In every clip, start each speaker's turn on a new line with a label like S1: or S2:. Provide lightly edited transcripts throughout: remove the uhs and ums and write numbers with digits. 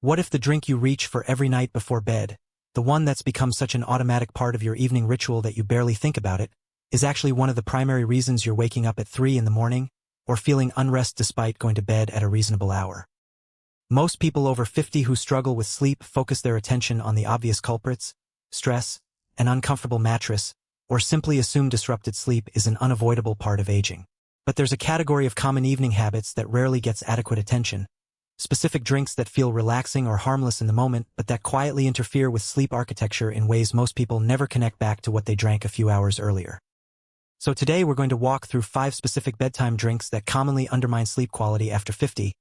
S1: What if the drink you reach for every night before bed, the one that's become such an automatic part of your evening ritual that you barely think about it, is actually one of the primary reasons you're waking up at 3 in the morning or feeling unrest despite going to bed at a reasonable hour? Most people over 50 who struggle with sleep focus their attention on the obvious culprits, stress, an uncomfortable mattress, or simply assume disrupted sleep is an unavoidable part of aging. But there's a category of common evening habits that rarely gets adequate attention. Specific drinks that feel relaxing or harmless in the moment, but that quietly interfere with sleep architecture in ways most people never connect back to what they drank a few hours earlier. So today we're going to walk through 5 specific bedtime drinks that commonly undermine sleep quality after 50,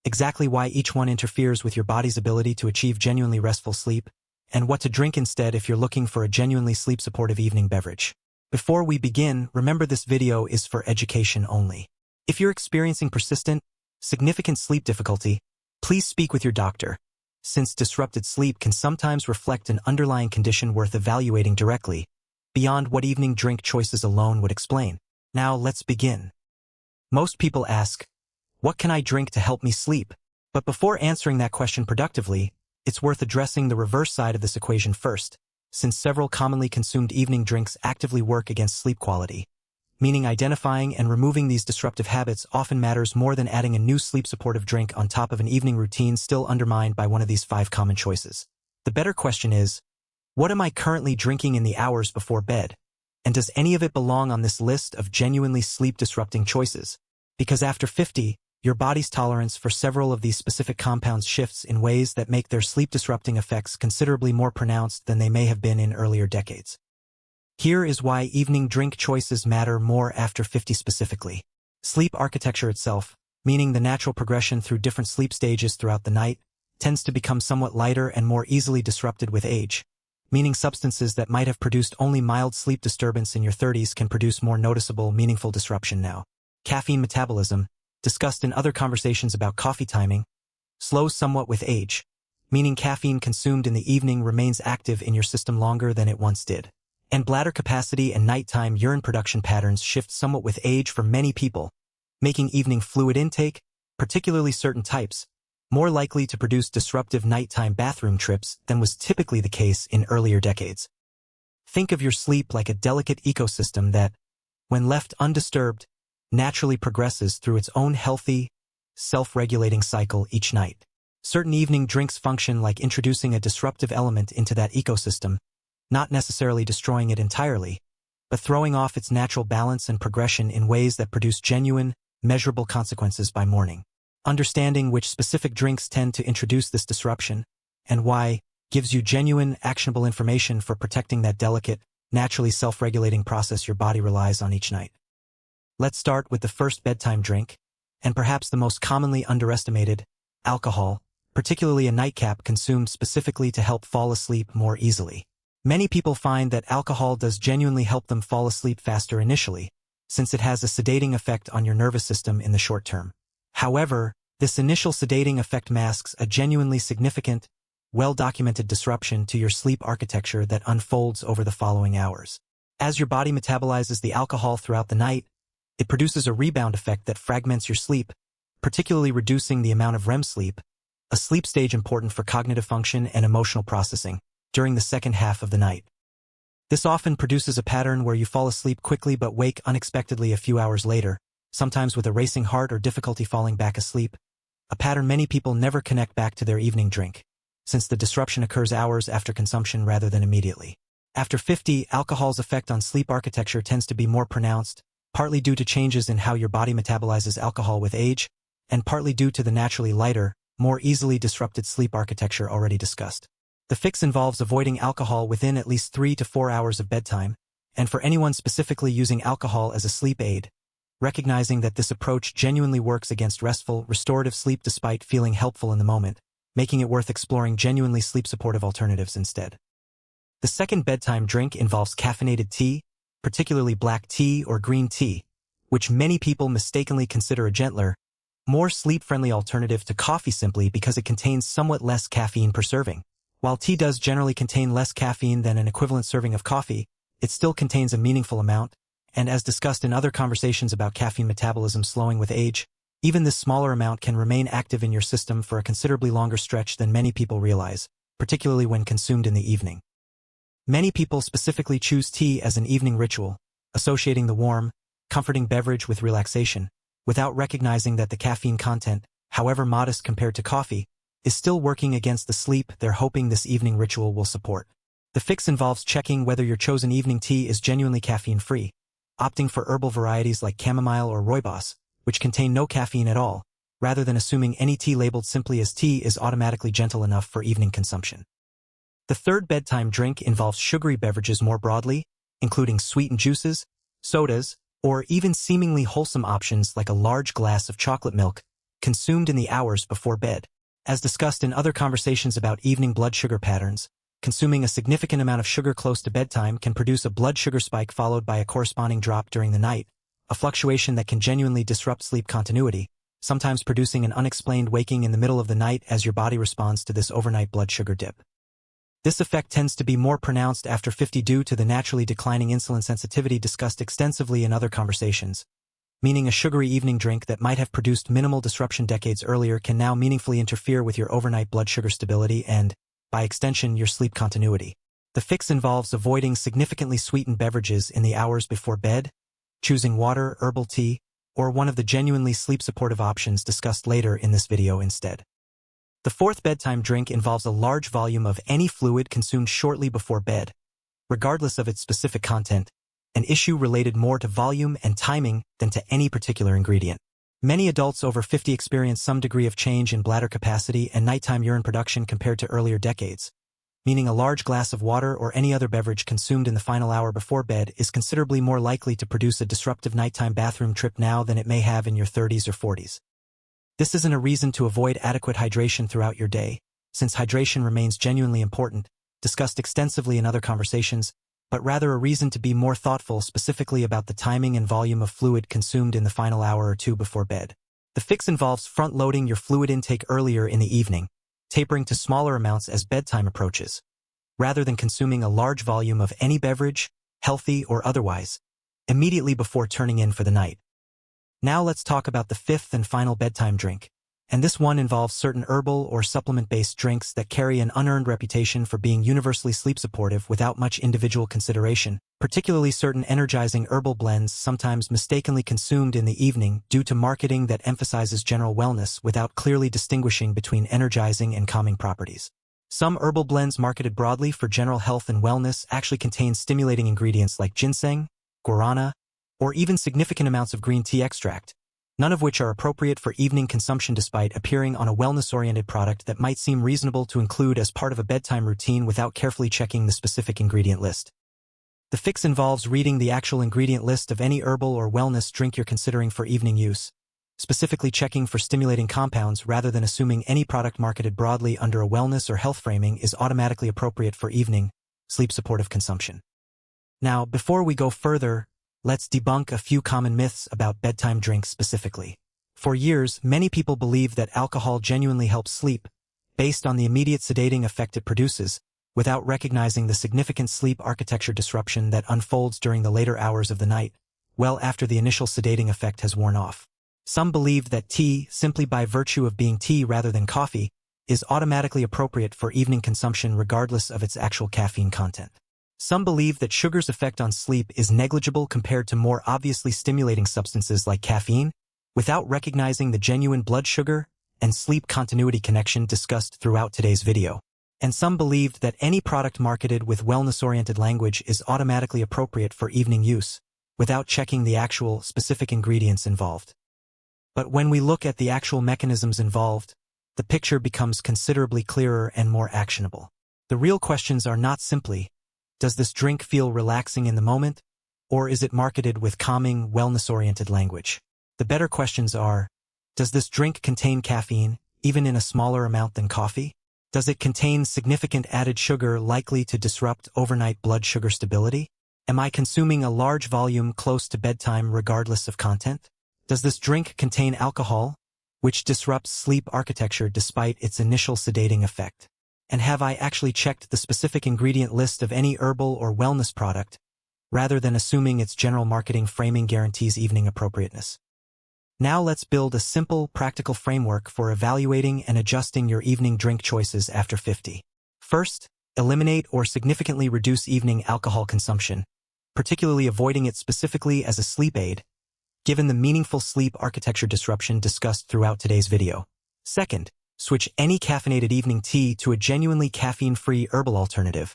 S1: exactly why each one interferes with your body's ability to achieve genuinely restful sleep, and what to drink instead if you're looking for a genuinely sleep-supportive evening beverage. Before we begin, remember this video is for education only. If you're experiencing persistent, significant sleep difficulty, please speak with your doctor, since disrupted sleep can sometimes reflect an underlying condition worth evaluating directly, beyond what evening drink choices alone would explain. Now let's begin. Most people ask, what can I drink to help me sleep? But before answering that question productively, it's worth addressing the reverse side of this equation first, since several commonly consumed evening drinks actively work against sleep quality, meaning identifying and removing these disruptive habits often matters more than adding a new sleep-supportive drink on top of an evening routine still undermined by one of these 5 common choices. The better question is, what am I currently drinking in the hours before bed? And does any of it belong on this list of genuinely sleep-disrupting choices? Because after 50, your body's tolerance for several of these specific compounds shifts in ways that make their sleep-disrupting effects considerably more pronounced than they may have been in earlier decades. Here is why evening drink choices matter more after 50 specifically. Sleep architecture itself, meaning the natural progression through different sleep stages throughout the night, tends to become somewhat lighter and more easily disrupted with age, meaning substances that might have produced only mild sleep disturbance in your 30s can produce more noticeable, meaningful disruption now. Caffeine metabolism, discussed in other conversations about coffee timing, slows somewhat with age, meaning caffeine consumed in the evening remains active in your system longer than it once did. And bladder capacity and nighttime urine production patterns shift somewhat with age for many people, making evening fluid intake, particularly certain types, more likely to produce disruptive nighttime bathroom trips than was typically the case in earlier decades. Think of your sleep like a delicate ecosystem that, when left undisturbed, naturally progresses through its own healthy, self-regulating cycle each night. Certain evening drinks function like introducing a disruptive element into that ecosystem, not necessarily destroying it entirely, but throwing off its natural balance and progression in ways that produce genuine, measurable consequences by morning. Understanding which specific drinks tend to introduce this disruption, and why, gives you genuine, actionable information for protecting that delicate, naturally self-regulating process your body relies on each night. Let's start with the first bedtime drink, and perhaps the most commonly underestimated, alcohol, particularly a nightcap consumed specifically to help fall asleep more easily. Many people find that alcohol does genuinely help them fall asleep faster initially, since it has a sedating effect on your nervous system in the short term. However, this initial sedating effect masks a genuinely significant, well-documented disruption to your sleep architecture that unfolds over the following hours. As your body metabolizes the alcohol throughout the night, it produces a rebound effect that fragments your sleep, particularly reducing the amount of REM sleep, a sleep stage important for cognitive function and emotional processing, during the second half of the night. This often produces a pattern where you fall asleep quickly but wake unexpectedly a few hours later, sometimes with a racing heart or difficulty falling back asleep, a pattern many people never connect back to their evening drink, since the disruption occurs hours after consumption rather than immediately. After 50, alcohol's effect on sleep architecture tends to be more pronounced, partly due to changes in how your body metabolizes alcohol with age, and partly due to the naturally lighter, more easily disrupted sleep architecture already discussed. The fix involves avoiding alcohol within at least 3 to 4 hours of bedtime, and for anyone specifically using alcohol as a sleep aid, recognizing that this approach genuinely works against restful, restorative sleep despite feeling helpful in the moment, making it worth exploring genuinely sleep-supportive alternatives instead. The second bedtime drink involves caffeinated tea, particularly black tea or green tea, which many people mistakenly consider a gentler, more sleep-friendly alternative to coffee simply because it contains somewhat less caffeine per serving. While tea does generally contain less caffeine than an equivalent serving of coffee, it still contains a meaningful amount, and as discussed in other conversations about caffeine metabolism slowing with age, Even this smaller amount can remain active in your system for a considerably longer stretch than many people realize, particularly when consumed in the evening. Many people specifically choose tea as an evening ritual, associating the warm, comforting beverage with relaxation, without recognizing that the caffeine content, however modest compared to coffee, is still working against the sleep they're hoping this evening ritual will support. The fix involves checking whether your chosen evening tea is genuinely caffeine-free, opting for herbal varieties like chamomile or rooibos, which contain no caffeine at all, rather than assuming any tea labeled simply as tea is automatically gentle enough for evening consumption. The third bedtime drink involves sugary beverages more broadly, including sweetened juices, sodas, or even seemingly wholesome options like a large glass of chocolate milk, consumed in the hours before bed. As discussed in other conversations about evening blood sugar patterns, consuming a significant amount of sugar close to bedtime can produce a blood sugar spike followed by a corresponding drop during the night, a fluctuation that can genuinely disrupt sleep continuity, sometimes producing an unexplained waking in the middle of the night as your body responds to this overnight blood sugar dip. This effect tends to be more pronounced after 50 due to the naturally declining insulin sensitivity discussed extensively in other conversations, meaning a sugary evening drink that might have produced minimal disruption decades earlier can now meaningfully interfere with your overnight blood sugar stability and, by extension, your sleep continuity. The fix involves avoiding significantly sweetened beverages in the hours before bed, choosing water, herbal tea, or one of the genuinely sleep-supportive options discussed later in this video instead. The fourth bedtime drink involves a large volume of any fluid consumed shortly before bed, regardless of its specific content, an issue related more to volume and timing than to any particular ingredient. Many adults over 50 experience some degree of change in bladder capacity and nighttime urine production compared to earlier decades, meaning a large glass of water or any other beverage consumed in the final hour before bed is considerably more likely to produce a disruptive nighttime bathroom trip now than it may have in your 30s or 40s. This isn't a reason to avoid adequate hydration throughout your day, since hydration remains genuinely important, discussed extensively in other conversations, but rather a reason to be more thoughtful specifically about the timing and volume of fluid consumed in the final hour or two before bed. The fix involves front-loading your fluid intake earlier in the evening, tapering to smaller amounts as bedtime approaches, rather than consuming a large volume of any beverage, healthy or otherwise, immediately before turning in for the night. Now let's talk about the fifth and final bedtime drink, and this one involves certain herbal or supplement-based drinks that carry an unearned reputation for being universally sleep-supportive without much individual consideration, particularly certain energizing herbal blends sometimes mistakenly consumed in the evening due to marketing that emphasizes general wellness without clearly distinguishing between energizing and calming properties. Some herbal blends marketed broadly for general health and wellness actually contain stimulating ingredients like ginseng, guarana, or even significant amounts of green tea extract, none of which are appropriate for evening consumption despite appearing on a wellness-oriented product that might seem reasonable to include as part of a bedtime routine without carefully checking the specific ingredient list. The fix involves reading the actual ingredient list of any herbal or wellness drink you're considering for evening use, specifically checking for stimulating compounds rather than assuming any product marketed broadly under a wellness or health framing is automatically appropriate for evening, sleep-supportive consumption. Now, before we go further, let's debunk a few common myths about bedtime drinks specifically. For years, many people believed that alcohol genuinely helps sleep, based on the immediate sedating effect it produces, without recognizing the significant sleep architecture disruption that unfolds during the later hours of the night, well after the initial sedating effect has worn off. Some believed that tea, simply by virtue of being tea rather than coffee, is automatically appropriate for evening consumption regardless of its actual caffeine content. Some believe that sugar's effect on sleep is negligible compared to more obviously stimulating substances like caffeine, without recognizing the genuine blood sugar and sleep continuity connection discussed throughout today's video. And some believed that any product marketed with wellness-oriented language is automatically appropriate for evening use, without checking the actual specific ingredients involved. But when we look at the actual mechanisms involved, the picture becomes considerably clearer and more actionable. The real questions are not simply, does this drink feel relaxing in the moment, or is it marketed with calming, wellness-oriented language? The better questions are, does this drink contain caffeine, even in a smaller amount than coffee? Does it contain significant added sugar likely to disrupt overnight blood sugar stability? Am I consuming a large volume close to bedtime regardless of content? Does this drink contain alcohol, which disrupts sleep architecture despite its initial sedating effect? And have I actually checked the specific ingredient list of any herbal or wellness product, rather than assuming its general marketing framing guarantees evening appropriateness? Now let's build a simple, practical framework for evaluating and adjusting your evening drink choices after 50. First, eliminate or significantly reduce evening alcohol consumption, particularly avoiding it specifically as a sleep aid, given the meaningful sleep architecture disruption discussed throughout today's video. Second, switch any caffeinated evening tea to a genuinely caffeine-free herbal alternative,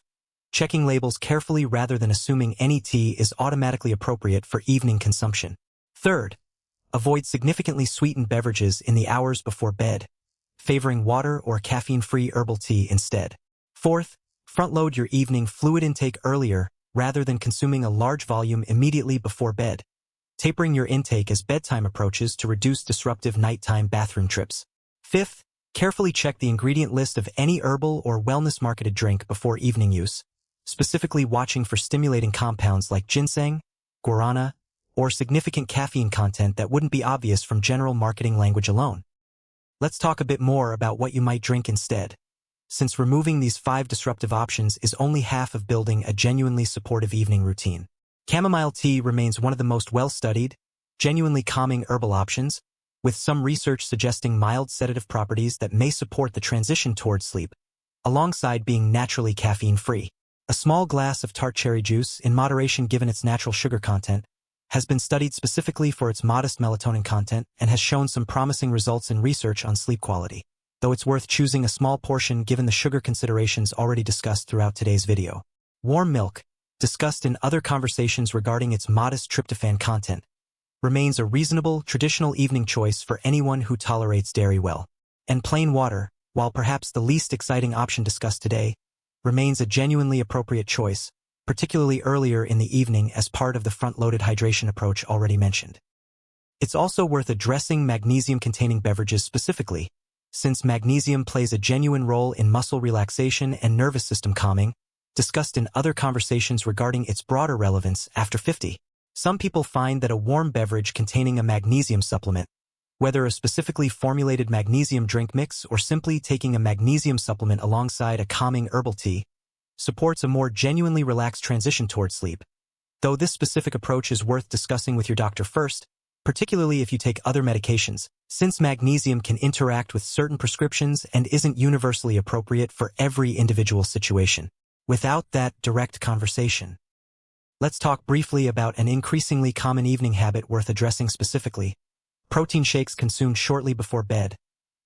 S1: checking labels carefully rather than assuming any tea is automatically appropriate for evening consumption. Third, avoid significantly sweetened beverages in the hours before bed, favoring water or caffeine-free herbal tea instead. Fourth, front-load your evening fluid intake earlier rather than consuming a large volume immediately before bed, tapering your intake as bedtime approaches to reduce disruptive nighttime bathroom trips. Fifth, carefully check the ingredient list of any herbal or wellness-marketed drink before evening use, specifically watching for stimulating compounds like ginseng, guarana, or significant caffeine content that wouldn't be obvious from general marketing language alone. Let's talk a bit more about what you might drink instead, since removing these 5 disruptive options is only half of building a genuinely supportive evening routine. Chamomile tea remains one of the most well-studied, genuinely calming herbal options, with some research suggesting mild sedative properties that may support the transition towards sleep, alongside being naturally caffeine-free. A small glass of tart cherry juice, in moderation given its natural sugar content, has been studied specifically for its modest melatonin content and has shown some promising results in research on sleep quality, though it's worth choosing a small portion given the sugar considerations already discussed throughout today's video. Warm milk, discussed in other conversations regarding its modest tryptophan content, remains a reasonable, traditional evening choice for anyone who tolerates dairy well. And plain water, while perhaps the least exciting option discussed today, remains a genuinely appropriate choice, particularly earlier in the evening as part of the front-loaded hydration approach already mentioned. It's also worth addressing magnesium-containing beverages specifically, since magnesium plays a genuine role in muscle relaxation and nervous system calming, discussed in other conversations regarding its broader relevance after 50. Some people find that a warm beverage containing a magnesium supplement, whether a specifically formulated magnesium drink mix or simply taking a magnesium supplement alongside a calming herbal tea, supports a more genuinely relaxed transition towards sleep, though this specific approach is worth discussing with your doctor first, particularly if you take other medications, since magnesium can interact with certain prescriptions and isn't universally appropriate for every individual situation. Without that direct conversation, let's talk briefly about an increasingly common evening habit worth addressing specifically: protein shakes consumed shortly before bed,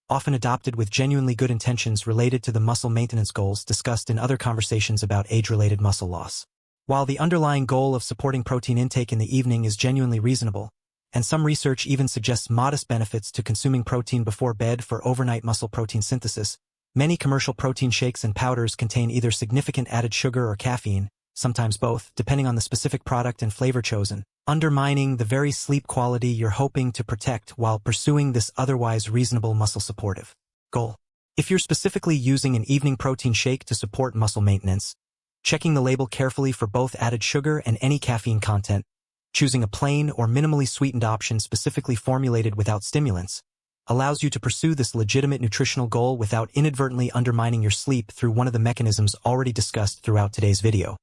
S1: often adopted with genuinely good intentions related to the muscle maintenance goals discussed in other conversations about age-related muscle loss. While the underlying goal of supporting protein intake in the evening is genuinely reasonable, and some research even suggests modest benefits to consuming protein before bed for overnight muscle protein synthesis, many commercial protein shakes and powders contain either significant added sugar or caffeine, sometimes both, depending on the specific product and flavor chosen, undermining the very sleep quality you're hoping to protect while pursuing this otherwise reasonable muscle-supportive goal. If you're specifically using an evening protein shake to support muscle maintenance, checking the label carefully for both added sugar and any caffeine content, choosing a plain or minimally sweetened option specifically formulated without stimulants, allows you to pursue this legitimate nutritional goal without inadvertently undermining your sleep through one of the mechanisms already discussed throughout today's video.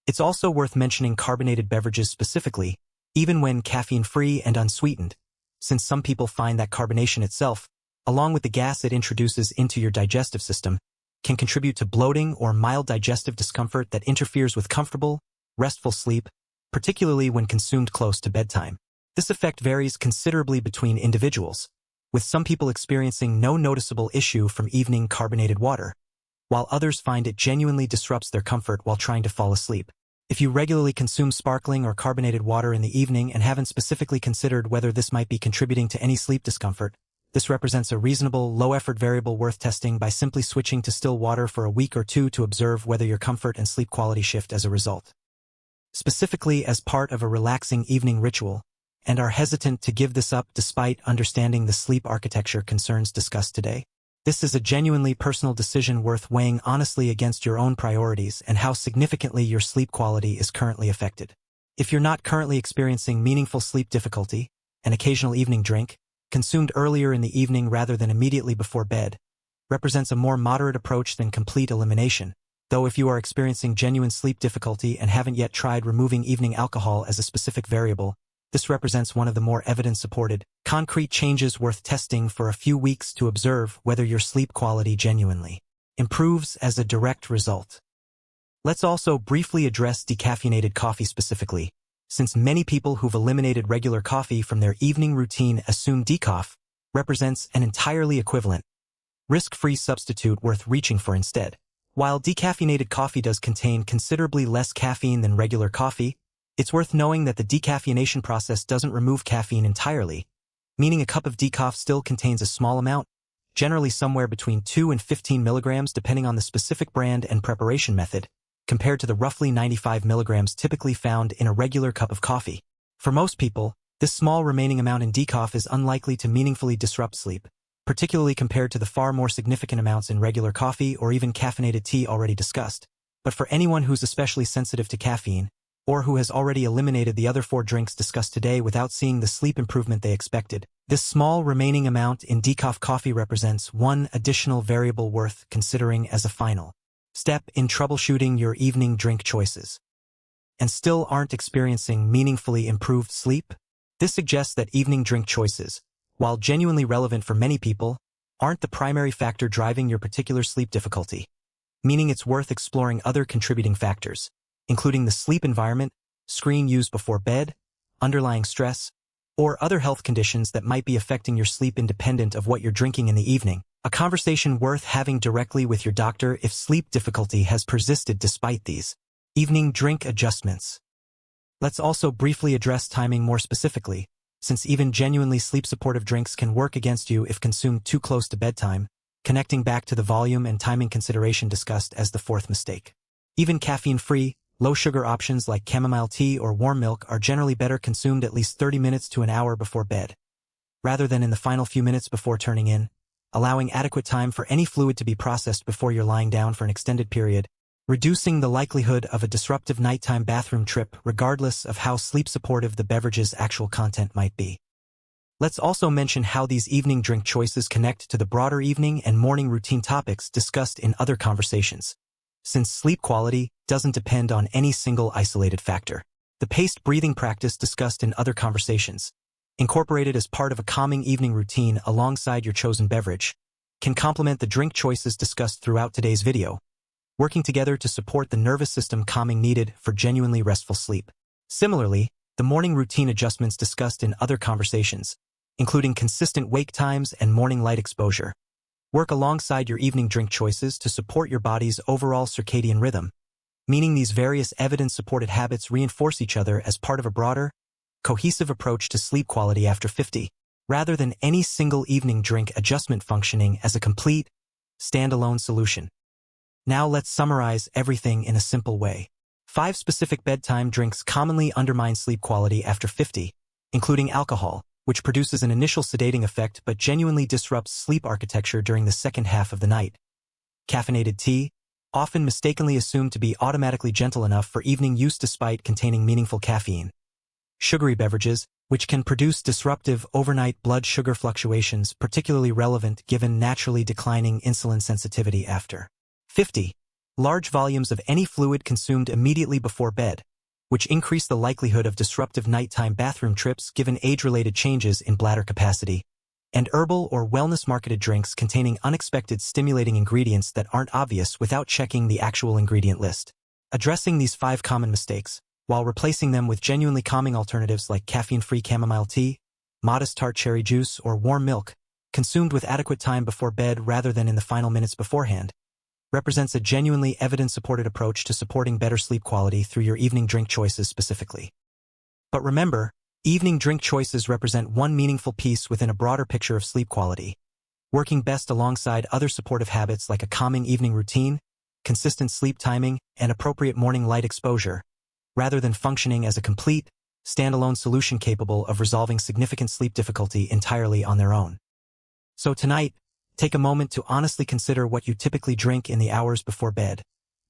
S1: It's also worth mentioning carbonated beverages specifically, even when caffeine-free and unsweetened, since some people find that carbonation itself, along with the gas it introduces into your digestive system, can contribute to bloating or mild digestive discomfort that interferes with comfortable, restful sleep, particularly when consumed close to bedtime. This effect varies considerably between individuals, with some people experiencing no noticeable issue from evening carbonated water, while others find it genuinely disrupts their comfort while trying to fall asleep. If you regularly consume sparkling or carbonated water in the evening and haven't specifically considered whether this might be contributing to any sleep discomfort, this represents a reasonable, low-effort variable worth testing by simply switching to still water for a week or two to observe whether your comfort and sleep quality shift as a result. Specifically as part of a relaxing evening ritual, and are hesitant to give this up despite understanding the sleep architecture concerns discussed today. This is a genuinely personal decision worth weighing honestly against your own priorities and how significantly your sleep quality is currently affected. If you're not currently experiencing meaningful sleep difficulty, an occasional evening drink, consumed earlier in the evening rather than immediately before bed, represents a more moderate approach than complete elimination, though if you are experiencing genuine sleep difficulty and haven't yet tried removing evening alcohol as a specific variable, this represents one of the more evidence-supported, concrete changes worth testing for a few weeks to observe whether your sleep quality genuinely improves as a direct result. Let's also briefly address decaffeinated coffee specifically, since many people who've eliminated regular coffee from their evening routine assume decaf represents an entirely equivalent, risk-free substitute worth reaching for instead. While decaffeinated coffee does contain considerably less caffeine than regular coffee, it's worth knowing that the decaffeination process doesn't remove caffeine entirely, meaning a cup of decaf still contains a small amount, generally somewhere between 2 and 15 milligrams depending on the specific brand and preparation method, compared to the roughly 95 milligrams typically found in a regular cup of coffee. For most people, this small remaining amount in decaf is unlikely to meaningfully disrupt sleep, particularly compared to the far more significant amounts in regular coffee or even caffeinated tea already discussed. But for anyone who's especially sensitive to caffeine, or who has already eliminated the other 4 drinks discussed today without seeing the sleep improvement they expected, this small remaining amount in decaf coffee represents one additional variable worth considering as a final step in troubleshooting your evening drink choices. And still aren't experiencing meaningfully improved sleep? This suggests that evening drink choices, while genuinely relevant for many people, aren't the primary factor driving your particular sleep difficulty, meaning it's worth exploring other contributing factors, including the sleep environment, screen used before bed, underlying stress, or other health conditions that might be affecting your sleep independent of what you're drinking in the evening. A conversation worth having directly with your doctor if sleep difficulty has persisted despite these evening drink adjustments. Let's also briefly address timing more specifically, since even genuinely sleep-supportive drinks can work against you if consumed too close to bedtime, connecting back to the volume and timing consideration discussed as the 4th mistake. Even caffeine-free, low-sugar options like chamomile tea or warm milk are generally better consumed at least 30 minutes to an hour before bed, rather than in the final few minutes before turning in, allowing adequate time for any fluid to be processed before you're lying down for an extended period, reducing the likelihood of a disruptive nighttime bathroom trip regardless of how sleep-supportive the beverage's actual content might be. Let's also mention how these evening drink choices connect to the broader evening and morning routine topics discussed in other conversations. Since sleep quality doesn't depend on any single isolated factor, the paced breathing practice discussed in other conversations, incorporated as part of a calming evening routine alongside your chosen beverage, can complement the drink choices discussed throughout today's video, working together to support the nervous system calming needed for genuinely restful sleep. Similarly, the morning routine adjustments discussed in other conversations, including consistent wake times and morning light exposure, work alongside your evening drink choices to support your body's overall circadian rhythm, meaning these various evidence-supported habits reinforce each other as part of a broader, cohesive approach to sleep quality after 50, rather than any single evening drink adjustment functioning as a complete, standalone solution. Now let's summarize everything in a simple way. 5 specific bedtime drinks commonly undermine sleep quality after 50, including alcohol, which produces an initial sedating effect but genuinely disrupts sleep architecture during the second half of the night. Caffeinated tea, often mistakenly assumed to be automatically gentle enough for evening use despite containing meaningful caffeine. Sugary beverages, which can produce disruptive overnight blood sugar fluctuations particularly relevant given naturally declining insulin sensitivity after 50. Large volumes of any fluid consumed immediately before bed, which increase the likelihood of disruptive nighttime bathroom trips given age-related changes in bladder capacity. And herbal or wellness-marketed drinks containing unexpected stimulating ingredients that aren't obvious without checking the actual ingredient list. Addressing these 5 common mistakes, while replacing them with genuinely calming alternatives like caffeine-free chamomile tea, modest tart cherry juice, or warm milk, consumed with adequate time before bed rather than in the final minutes beforehand, represents a genuinely evidence-supported approach to supporting better sleep quality through your evening drink choices specifically. But remember, evening drink choices represent one meaningful piece within a broader picture of sleep quality, working best alongside other supportive habits like a calming evening routine, consistent sleep timing, and appropriate morning light exposure, rather than functioning as a complete, standalone solution capable of resolving significant sleep difficulty entirely on their own. So tonight, take a moment to honestly consider what you typically drink in the hours before bed,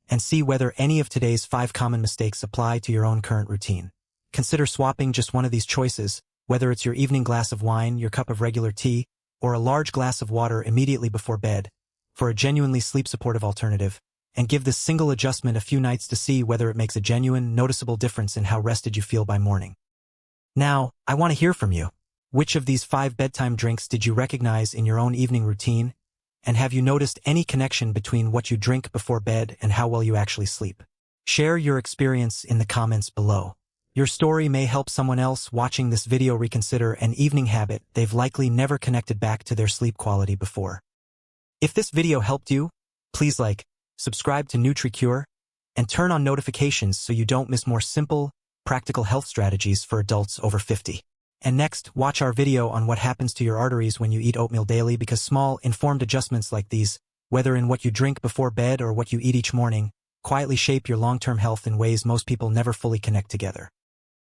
S1: and see whether any of today's 5 common mistakes apply to your own current routine. Consider swapping just one of these choices, whether it's your evening glass of wine, your cup of regular tea, or a large glass of water immediately before bed, for a genuinely sleep-supportive alternative, and give this single adjustment a few nights to see whether it makes a genuine, noticeable difference in how rested you feel by morning. Now, I want to hear from you. Which of these 5 bedtime drinks did you recognize in your own evening routine? And have you noticed any connection between what you drink before bed and how well you actually sleep? Share your experience in the comments below. Your story may help someone else watching this video reconsider an evening habit they've likely never connected back to their sleep quality before. If this video helped you, please like, subscribe to Nutri, and turn on notifications so you don't miss more simple, practical health strategies for adults over 50. And next, watch our video on what happens to your arteries when you eat oatmeal daily, because small, informed adjustments like these, whether in what you drink before bed or what you eat each morning, quietly shape your long-term health in ways most people never fully connect together.